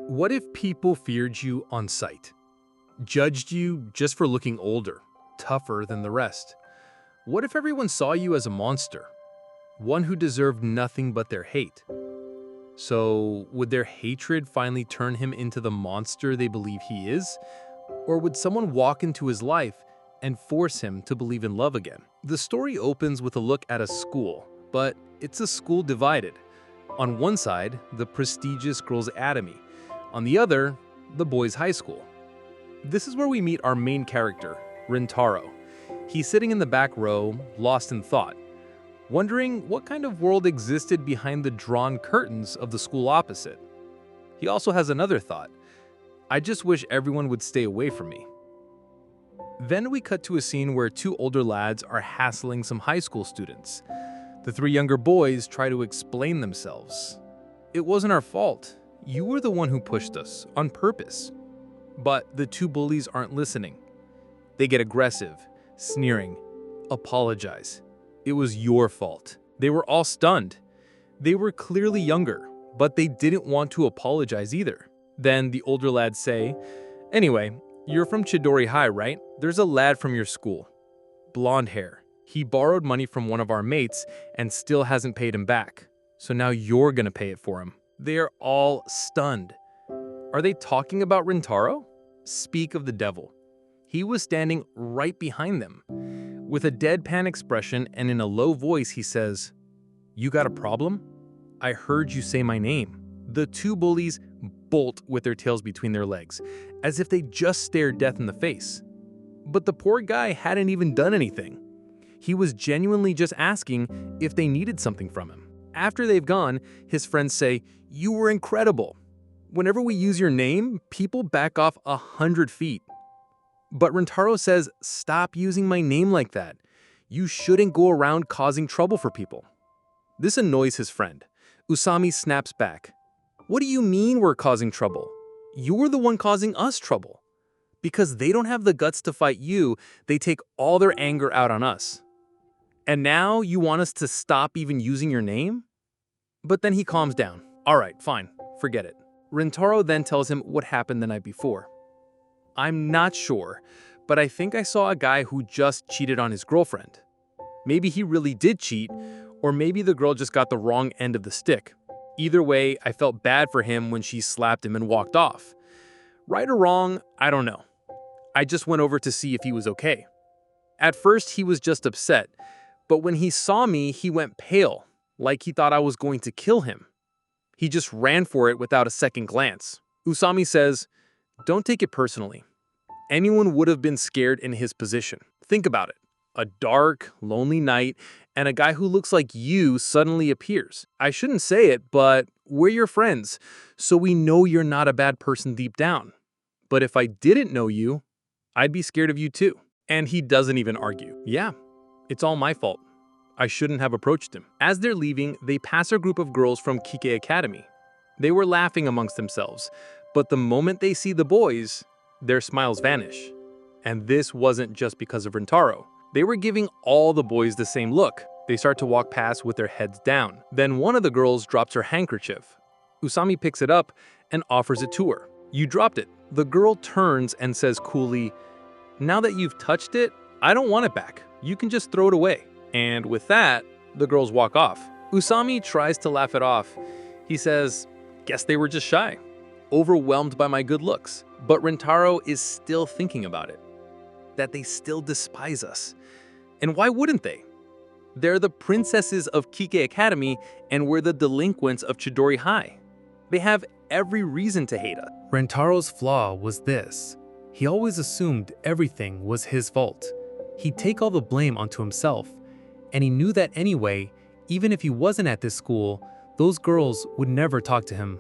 What if people feared you on sight? Judged you just for looking older, tougher than the rest? What if everyone saw you as a monster? One who deserved nothing but their hate? So, would their hatred finally turn him into the monster they believe he is? Or would someone walk into his life and force him to believe in love again? The story opens with a look at a school, but it's a school divided. On one side, the prestigious girls' academy. On the other, the boys' high school. This is where we meet our main character, Rintarou. He's sitting in the back row, lost in thought, wondering what kind of world existed behind the drawn curtains of the school opposite. He also has another thought: I just wish everyone would stay away from me. Then we cut to a scene where two older lads are hassling some high school students. The three younger boys try to explain themselves. It wasn't our fault. You were the one who pushed us, on purpose. But the two bullies aren't listening. They get aggressive, sneering, apologize. It was your fault. They were all stunned. They were clearly younger, but they didn't want to apologize either. Then the older lads say, "Anyway, you're from Chidori High, right? There's a lad from your school. Blonde hair. He borrowed money from one of our mates and still hasn't paid him back. So now you're gonna pay it for him." They are all stunned. Are they talking about Rintarou? Speak of the devil. He was standing right behind them. With a deadpan expression and in a low voice, he says, "You got a problem? I heard you say my name." The two bullies bolt with their tails between their legs, as if they just stared death in the face. But the poor guy hadn't even done anything. He was genuinely just asking if they needed something from him. After they've gone, his friends say, "You were incredible. Whenever we use your name, people back off 100 feet. But Rintarou says, "Stop using my name like that. You shouldn't go around causing trouble for people." This annoys his friend. Usami snaps back. "What do you mean we're causing trouble? You're the one causing us trouble. Because they don't have the guts to fight you, they take all their anger out on us. And now you want us to stop even using your name?" But then he calms down. "All right, fine, forget it." Rintarou then tells him what happened the night before. "I'm not sure, but I think I saw a guy who just cheated on his girlfriend. Maybe he really did cheat, or maybe the girl just got the wrong end of the stick. Either way, I felt bad for him when she slapped him and walked off. Right or wrong, I don't know. I just went over to see if he was okay. At first, he was just upset, but when he saw me, he went pale, like he thought I was going to kill him. He just ran for it without a second glance." Usami says, "Don't take it personally. Anyone would have been scared in his position. Think about it. A dark, lonely night, and a guy who looks like you suddenly appears. I shouldn't say it, but we're your friends, so we know you're not a bad person deep down. But if I didn't know you, I'd be scared of you too." And he doesn't even argue. "Yeah, it's all my fault. I shouldn't have approached him." As they're leaving, they pass a group of girls from Kike Academy. They were laughing amongst themselves, but the moment they see the boys, their smiles vanish. And this wasn't just because of Rintarou. They were giving all the boys the same look. They start to walk past with their heads down. Then one of the girls drops her handkerchief. Usami picks it up and offers it to her. "You dropped it." The girl turns and says coolly, "Now that you've touched it, I don't want it back. You can just throw it away." And with that, the girls walk off. Usami tries to laugh it off. He says, "Guess they were just shy, overwhelmed by my good looks." But Rintarou is still thinking about it, that they still despise us. And why wouldn't they? They're the princesses of Kike Academy, and we're the delinquents of Chidori High. They have every reason to hate us. Rintarou's flaw was this: he always assumed everything was his fault. He'd take all the blame onto himself, and he knew that anyway, even if he wasn't at this school, those girls would never talk to him.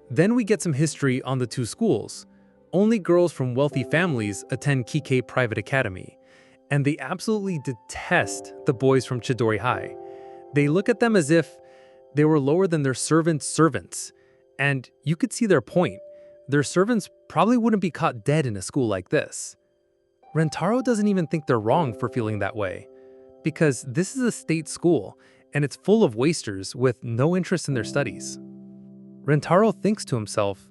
Then we get some history on the two schools. Only girls from wealthy families attend Kike Private Academy, and they absolutely detest the boys from Chidori High. They look at them as if they were lower than their servants' servants, and you could see their point. Their servants probably wouldn't be caught dead in a school like this. Rintarou doesn't even think they're wrong for feeling that way, because this is a state school, and it's full of wasters with no interest in their studies. Rintarou thinks to himself,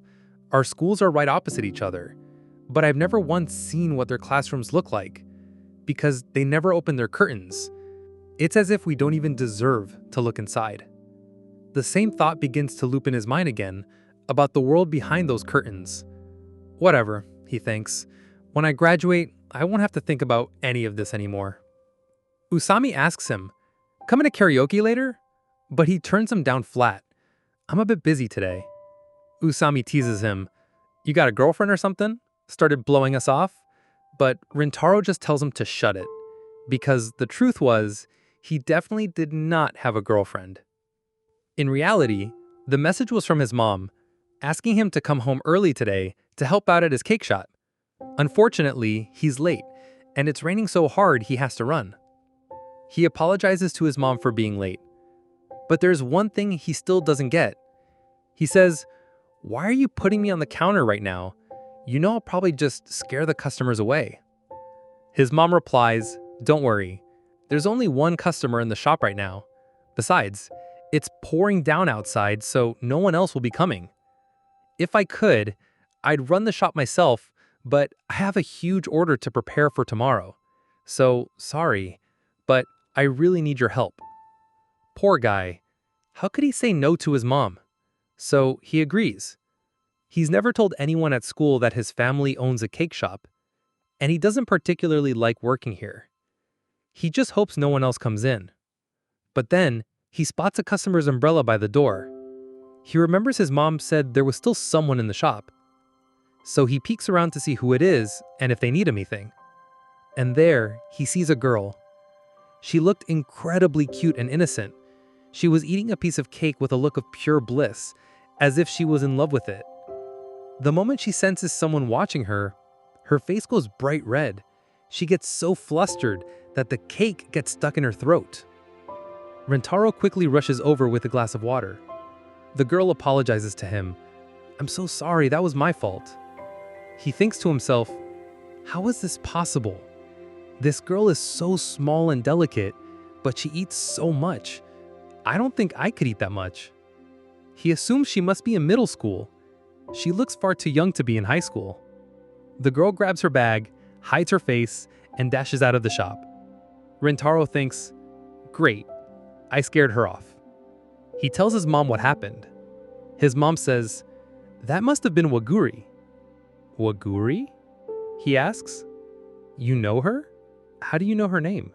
Our schools are right opposite each other, but I've never once seen what their classrooms look like because they never open their curtains. It's as if we don't even deserve to look inside. The same thought begins to loop in his mind again about the world behind those curtains. Whatever, he thinks. When I graduate, I won't have to think about any of this anymore. Usami asks him, "Coming to karaoke later?" But he turns him down flat. "I'm a bit busy today." Usami teases him, "You got a girlfriend or something? Started blowing us off?" But Rintarou just tells him to shut it, because the truth was, he definitely did not have a girlfriend. In reality, the message was from his mom, asking him to come home early today to help out at his cake shop. Unfortunately, he's late, and it's raining so hard he has to run. He apologizes to his mom for being late. But there's one thing he still doesn't get. He says, "Why are you putting me on the counter right now? You know I'll probably just scare the customers away." His mom replies, "Don't worry. There's only one customer in the shop right now. Besides, it's pouring down outside, so no one else will be coming. If I could, I'd run the shop myself, but I have a huge order to prepare for tomorrow. So, sorry, but I really need your help." Poor guy. How could he say no to his mom? So he agrees. He's never told anyone at school that his family owns a cake shop, and he doesn't particularly like working here. He just hopes no one else comes in. But then, he spots a customer's umbrella by the door. He remembers his mom said there was still someone in the shop. So he peeks around to see who it is and if they need anything. And there, he sees a girl. She looked incredibly cute and innocent. She was eating a piece of cake with a look of pure bliss, as if she was in love with it. The moment she senses someone watching her, her face goes bright red. She gets so flustered that the cake gets stuck in her throat. Rintarou quickly rushes over with a glass of water. The girl apologizes to him. "I'm so sorry, that was my fault." He thinks to himself, how is this possible? This girl is so small and delicate, but she eats so much. I don't think I could eat that much. He assumes she must be in middle school. She looks far too young to be in high school. The girl grabs her bag, hides her face, and dashes out of the shop. Rintarou thinks, great, I scared her off. He tells his mom what happened. His mom says, that must have been Wakuri. Wakuri? He asks. You know her? How do you know her name?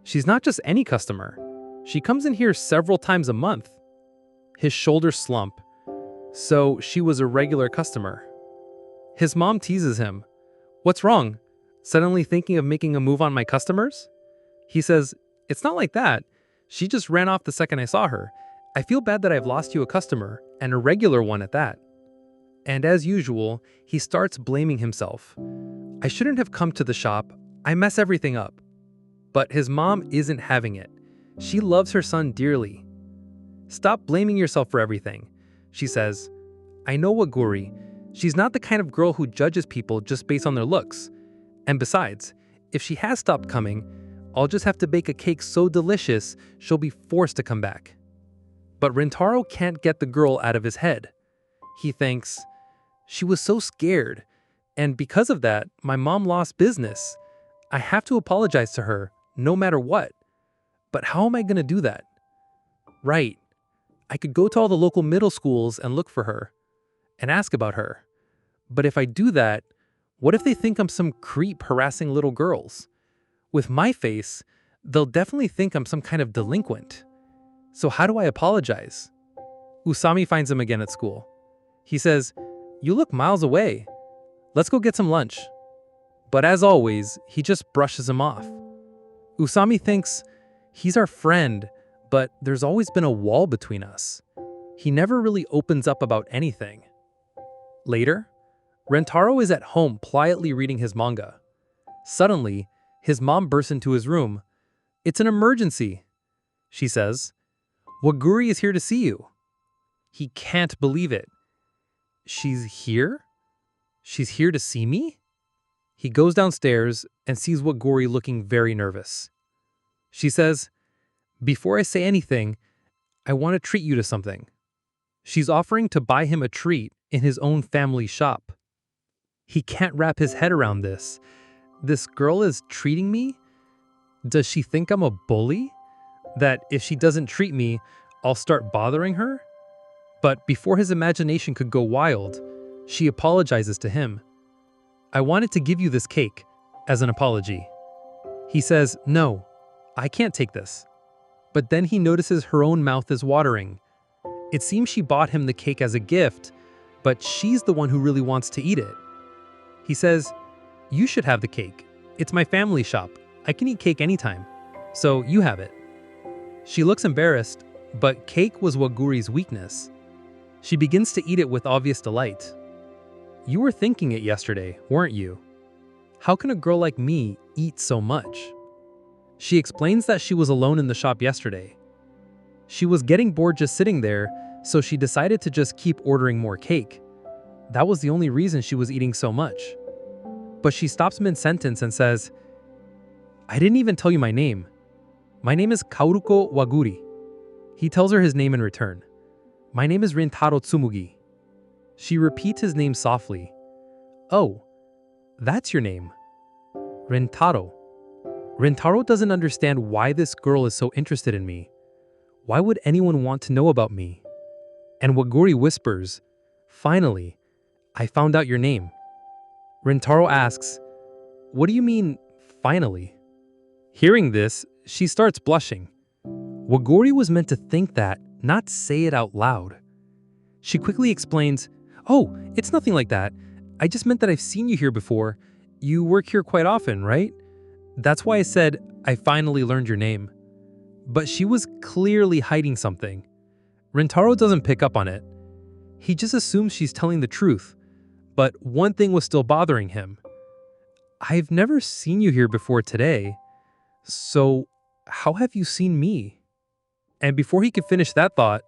She's not just any customer. She comes in here several times a month. His shoulders slump. So she was a regular customer. His mom teases him. What's wrong? Suddenly thinking of making a move on my customers? He says, it's not like that. She just ran off the second I saw her. I feel bad that I've lost you a customer, and a regular one at that. And as usual, he starts blaming himself. I shouldn't have come to the shop. I mess everything up. But his mom isn't having it. She loves her son dearly. Stop blaming yourself for everything, she says. I know Wakuri. She's not the kind of girl who judges people just based on their looks. And besides, if she has stopped coming, I'll just have to bake a cake so delicious she'll be forced to come back. But Rintarou can't get the girl out of his head. He thinks, she was so scared, and because of that, my mom lost business. I have to apologize to her, no matter what. But how am I going to do that? Right. I could go to all the local middle schools and look for her, and ask about her. But if I do that, what if they think I'm some creep harassing little girls? With my face, they'll definitely think I'm some kind of delinquent. So how do I apologize? Usami finds him again at school. He says, you look miles away. Let's go get some lunch. But as always, he just brushes him off. Usami thinks, he's our friend, but there's always been a wall between us. He never really opens up about anything. Later, Rintarou is at home quietly reading his manga. Suddenly, his mom bursts into his room. It's an emergency, she says. Wakuri is here to see you. He can't believe it. She's here? She's here to see me? He goes downstairs and sees Wakuri looking very nervous. She says, before I say anything, I want to treat you to something. She's offering to buy him a treat in his own family shop. He can't wrap his head around this. This girl is treating me? Does she think I'm a bully? That if she doesn't treat me, I'll start bothering her? But before his imagination could go wild, she apologizes to him. I wanted to give you this cake as an apology. He says, no, I can't take this. But then he notices her own mouth is watering. It seems she bought him the cake as a gift, but she's the one who really wants to eat it. He says, you should have the cake. It's my family shop. I can eat cake anytime. So you have it. She looks embarrassed, but cake was Wakuri's weakness. She begins to eat it with obvious delight. You were thinking it yesterday, weren't you? How can a girl like me eat so much? She explains that she was alone in the shop yesterday. She was getting bored just sitting there, so she decided to just keep ordering more cake. That was the only reason she was eating so much. But she stops mid-sentence and says, I didn't even tell you my name. My name is Kaoruko Wakuri. He tells her his name in return. My name is Rintarou Tsumugi. She repeats his name softly. Oh, that's your name. Rintarou. Rintarou doesn't understand why this girl is so interested in me. Why would anyone want to know about me? And Wakuri whispers, finally, I found out your name. Rintarou asks, what do you mean, finally? Hearing this, she starts blushing. Wakuri was meant to think that, not say it out loud. She quickly explains, oh, it's nothing like that. I just meant that I've seen you here before. You work here quite often, right? That's why I said, I finally learned your name. But she was clearly hiding something. Rintarou doesn't pick up on it. He just assumes she's telling the truth. But one thing was still bothering him. I've never seen you here before today. So, how have you seen me? And before he could finish that thought,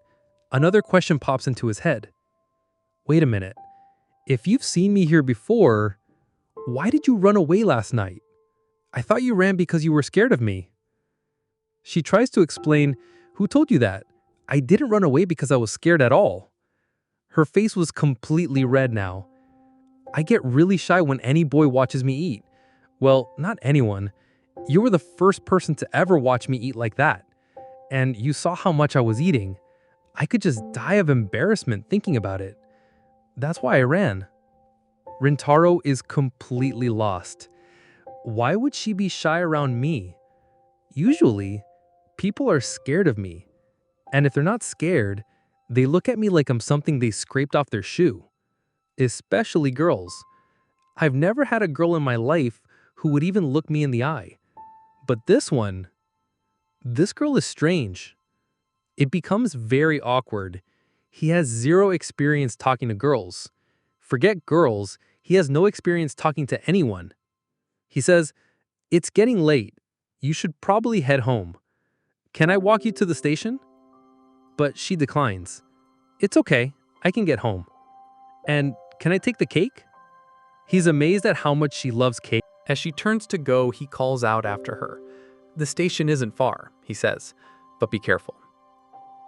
another question pops into his head. Wait a minute. If you've seen me here before, why did you run away last night? I thought you ran because you were scared of me. She tries to explain, who told you that? I didn't run away because I was scared at all. Her face was completely red now. I get really shy when any boy watches me eat. Well, not anyone. You were the first person to ever watch me eat like that. And you saw how much I was eating. I could just die of embarrassment thinking about it. That's why I ran. Rintarou is completely lost. Why would she be shy around me? Usually, people are scared of me. And if they're not scared, they look at me like I'm something they scraped off their shoe. Especially girls. I've never had a girl in my life who would even look me in the eye. But this girl is strange. It becomes very awkward. He has zero experience talking to girls. Forget girls, he has no experience talking to anyone. He says, it's getting late. You should probably head home. Can I walk you to the station? But she declines. It's okay, I can get home. And can I take the cake? He's amazed at how much she loves cake. As she turns to go, he calls out after her. The station isn't far, he says, but be careful.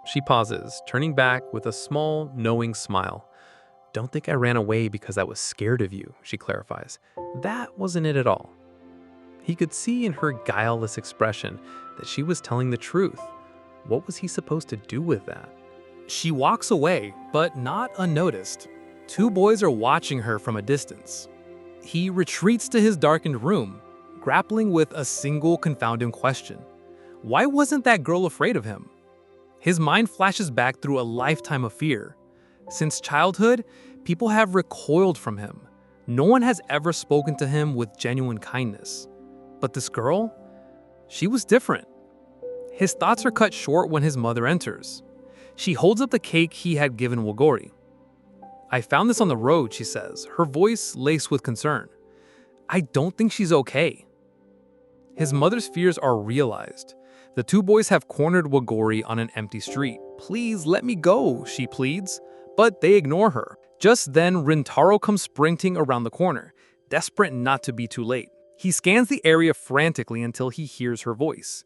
She pauses, turning back with a small, knowing smile. Don't think I ran away because I was scared of you, she clarifies. That wasn't it at all. He could see in her guileless expression that she was telling the truth. What was he supposed to do with that? She walks away, but not unnoticed. Two boys are watching her from a distance. He retreats to his darkened room, grappling with a single confounding question. Why wasn't that girl afraid of him? His mind flashes back through a lifetime of fear. Since childhood, people have recoiled from him. No one has ever spoken to him with genuine kindness. But this girl? She was different. His thoughts are cut short when his mother enters. She holds up the cake he had given Wakuri. I found this on the road, she says, her voice laced with concern. I don't think she's okay. His mother's fears are realized. The two boys have cornered Wakuri on an empty street. Please let me go, she pleads, but they ignore her. Just then, Rintarou comes sprinting around the corner, desperate not to be too late. He scans the area frantically until he hears her voice.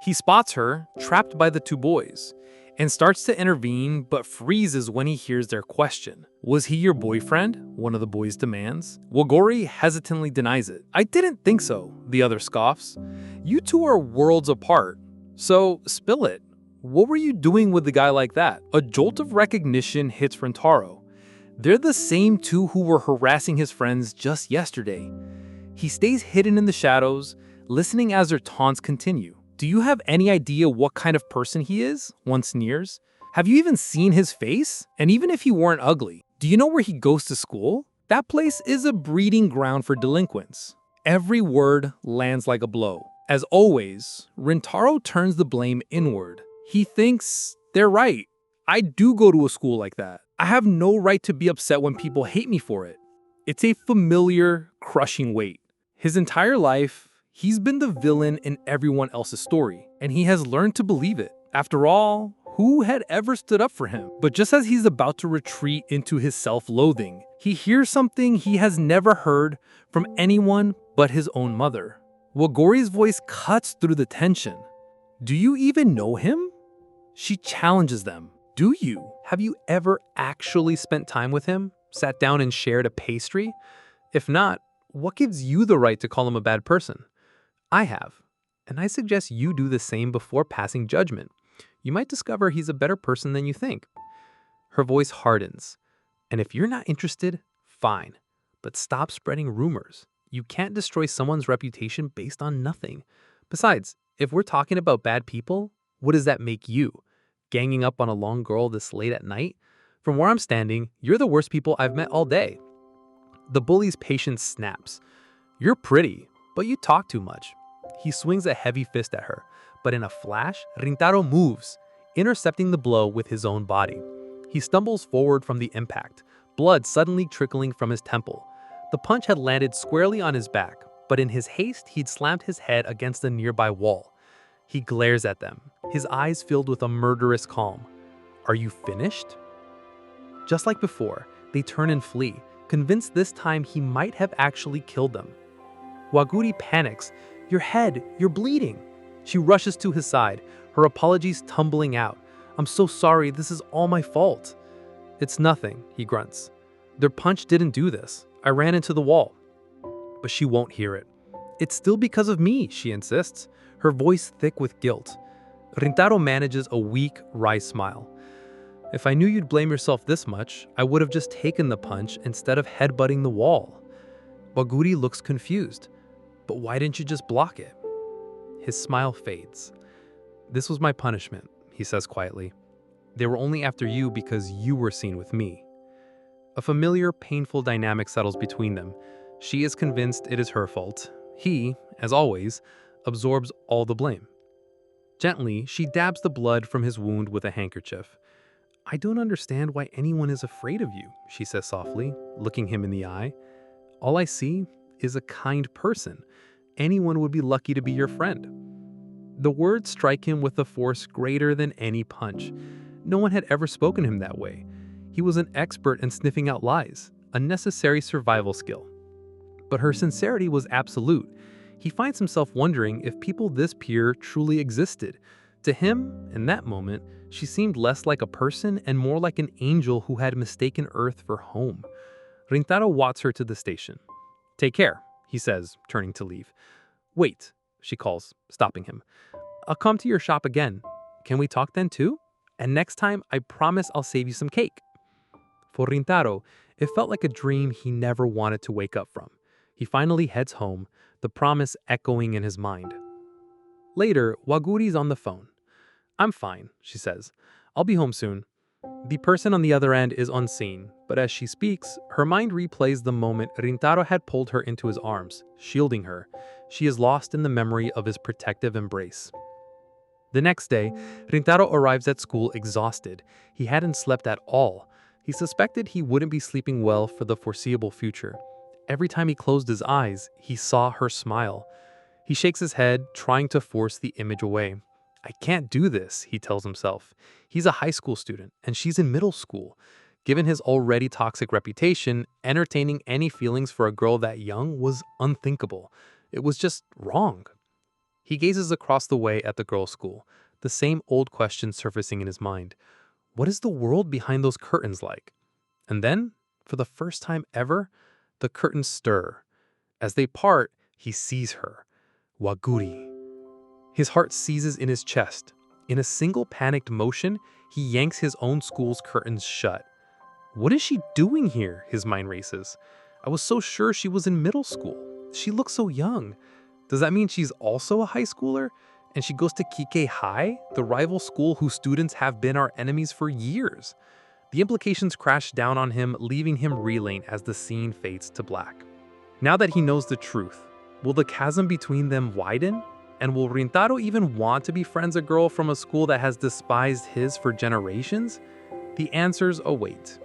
He spots her, trapped by the two boys. and starts to intervene but freezes when he hears their question. "Was he your boyfriend?" one of the boys demands. Wakuri hesitantly denies it. "I didn't think so," the other scoffs. "You two are worlds apart, so spill it. What were you doing with a guy like that?" A jolt of recognition hits Rintarou. They're the same two who were harassing his friends just yesterday. He stays hidden in the shadows, listening as their taunts continue. "Do you have any idea what kind of person he is?" one sneers. "Have you even seen his face? And even if he weren't ugly, do you know where he goes to school? That place is a breeding ground for delinquents." Every word lands like a blow. As always, Rintarou turns the blame inward. He thinks, they're right. I do go to a school like that. I have no right to be upset when people hate me for it. It's a familiar, crushing weight. His entire life, he's been the villain in everyone else's story, and he has learned to believe it. After all, who had ever stood up for him? But just as he's about to retreat into his self-loathing, he hears something he has never heard from anyone but his own mother. Wakuri's voice cuts through the tension. "Do you even know him?" She challenges them. "Do you? Have you ever actually spent time with him? Sat down and shared a pastry? If not, what gives you the right to call him a bad person? I have, and I suggest you do the same before passing judgment. You might discover he's a better person than you think." Her voice hardens. "And if you're not interested, fine, but stop spreading rumors. You can't destroy someone's reputation based on nothing. Besides, if we're talking about bad people, what does that make you? Ganging up on a long girl this late at night? From where I'm standing, you're the worst people I've met all day." The bully's patience snaps. "You're pretty, but you talk too much." He swings a heavy fist at her, but in a flash, Rintarou moves, intercepting the blow with his own body. He stumbles forward from the impact, blood suddenly trickling from his temple. The punch had landed squarely on his back, but in his haste, he'd slammed his head against a nearby wall. He glares at them, his eyes filled with a murderous calm. "Are you finished?" Just like before, they turn and flee, convinced this time he might have actually killed them. Wakuri panics. "Your head, you're bleeding." She rushes to his side, her apologies tumbling out. "I'm so sorry, this is all my fault." "It's nothing," he grunts. "Their punch didn't do this. I ran into the wall." But she won't hear it. "It's still because of me," she insists, her voice thick with guilt. Rintarou manages a weak, wry smile. "If I knew you'd blame yourself this much, I would have just taken the punch instead of headbutting the wall." Wakuri looks confused. "But why didn't you just block it?" His smile fades. "This was my punishment," he says quietly. "They were only after you because you were seen with me." A familiar, painful dynamic settles between them. She is convinced it is her fault. He, as always, absorbs all the blame. Gently, she dabs the blood from his wound with a handkerchief. "I don't understand why anyone is afraid of you," she says softly, looking him in the eye. "All I see is a kind person. Anyone would be lucky to be your friend." The words strike him with a force greater than any punch. No one had ever spoken to him that way. He was an expert in sniffing out lies, a necessary survival skill. But her sincerity was absolute. He finds himself wondering if people this pure truly existed. To him, in that moment, she seemed less like a person and more like an angel who had mistaken Earth for home. Rintarou walks her to the station. "Take care," he says, turning to leave. "Wait," she calls, stopping him. "I'll come to your shop again. Can we talk then too? And next time, I promise I'll save you some cake." For Rintarou, it felt like a dream he never wanted to wake up from. He finally heads home, the promise echoing in his mind. Later, Wakuri's on the phone. "I'm fine," she says. "I'll be home soon." The person on the other end is unseen, but as she speaks, her mind replays the moment Rintarou had pulled her into his arms, shielding her. She is lost in the memory of his protective embrace. The next day, Rintarou arrives at school exhausted. He hadn't slept at all. He suspected he wouldn't be sleeping well for the foreseeable future. Every time he closed his eyes, he saw her smile. He shakes his head, trying to force the image away. "I can't do this," he tells himself. He's a high school student, and she's in middle school. Given his already toxic reputation, entertaining any feelings for a girl that young was unthinkable. It was just wrong. He gazes across the way at the girls' school. the same old question surfacing in his mind. What is the world behind those curtains like? And then, for the first time ever, the curtains stir. As they part, he sees her. Wakuri. His heart seizes in his chest. In a single panicked motion, he yanks his own school's curtains shut. What is she doing here? His mind races. I was so sure she was in middle school. She looks so young. Does that mean she's also a high schooler? And she goes to Kike High, the rival school whose students have been our enemies for years. The implications crash down on him, leaving him reeling as the scene fades to black. Now that he knows the truth, will the chasm between them widen? And will Rintarou even want to befriend a girl from a school that has despised his for generations? The answers await.